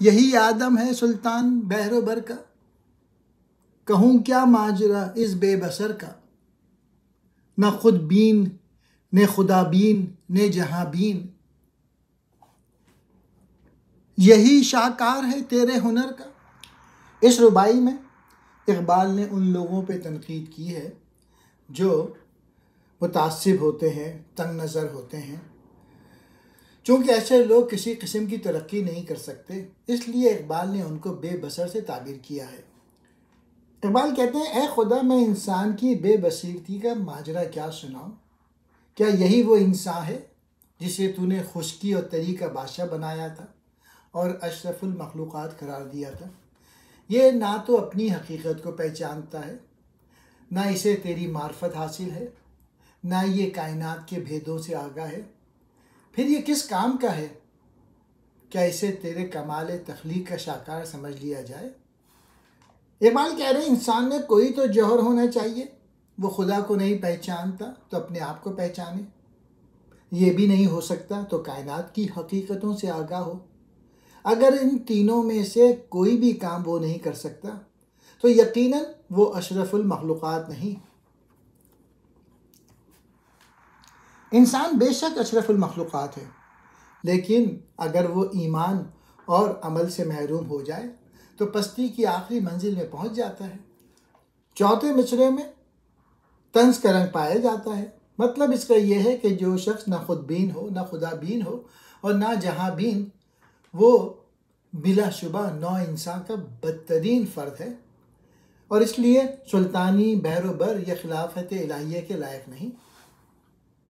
یہی آدم ہے سلطان بحر و بر کا، کہوں کیا ماجرا اس بے بصر کا، نہ خود بین نے خدا بین نے جہاں بین، یہی شاہکار ہے تیرے ہنر کا۔ اس ربائی میں اقبال نے ان لوگوں پہ تنقید کی ہے جو متعصب ہوتے ہیں، تنگ نظر ہوتے ہیں، چونکہ ایسے لوگ کسی قسم کی ترقی نہیں کر سکتے، اس لیے اقبال نے ان کو بے بصر سے تعبیر کیا ہے۔ اقبال کہتے ہیں اے خدا میں انسان کی بے بصیرتی کا ماجرا کیا سناؤں، کیا یہی وہ انسان ہے جسے تو نے خشکی اور تری کا بادشاہ بنایا تھا اور اشرف المخلوقات قرار دیا تھا؟ یہ نہ تو اپنی حقیقت کو پہچانتا ہے، نہ اسے تیری معرفت حاصل ہے، نہ یہ کائنات کے بھیدوں سے آگاہ ہے، پھر یہ کس کام کا ہے؟ کیا اسے تیرے کمال تخلیق کا شاہکار سمجھ لیا جائے؟ اقبال کہہ رہے ہیں انسان میں کوئی تو جوہر ہونا چاہیے، وہ خدا کو نہیں پہچانتا تو اپنے آپ کو پہچانے، یہ بھی نہیں ہو سکتا تو کائنات کی حقیقتوں سے آگاہ ہو۔ اگر ان تینوں میں سے کوئی بھی کام وہ نہیں کر سکتا تو یقیناً وہ اشرف المخلوقات نہیں۔ انسان بے شک اشرف المخلوقات ہے، لیکن اگر وہ ایمان اور عمل سے محروم ہو جائے تو پستی کی آخری منزل میں پہنچ جاتا ہے۔ چوتھے مصرعے میں طنز کا رنگ پایا جاتا ہے۔ مطلب اس کا یہ ہے کہ جو شخص نہ خود بین ہو، نہ خدا بین ہو اور نہ جہاں بین، وہ بلا شبہ نوع انسان کا بدترین فرد ہے، اور اس لیے سلطانی بحر و بر یا خلافت الہیہ کے لائق نہیں۔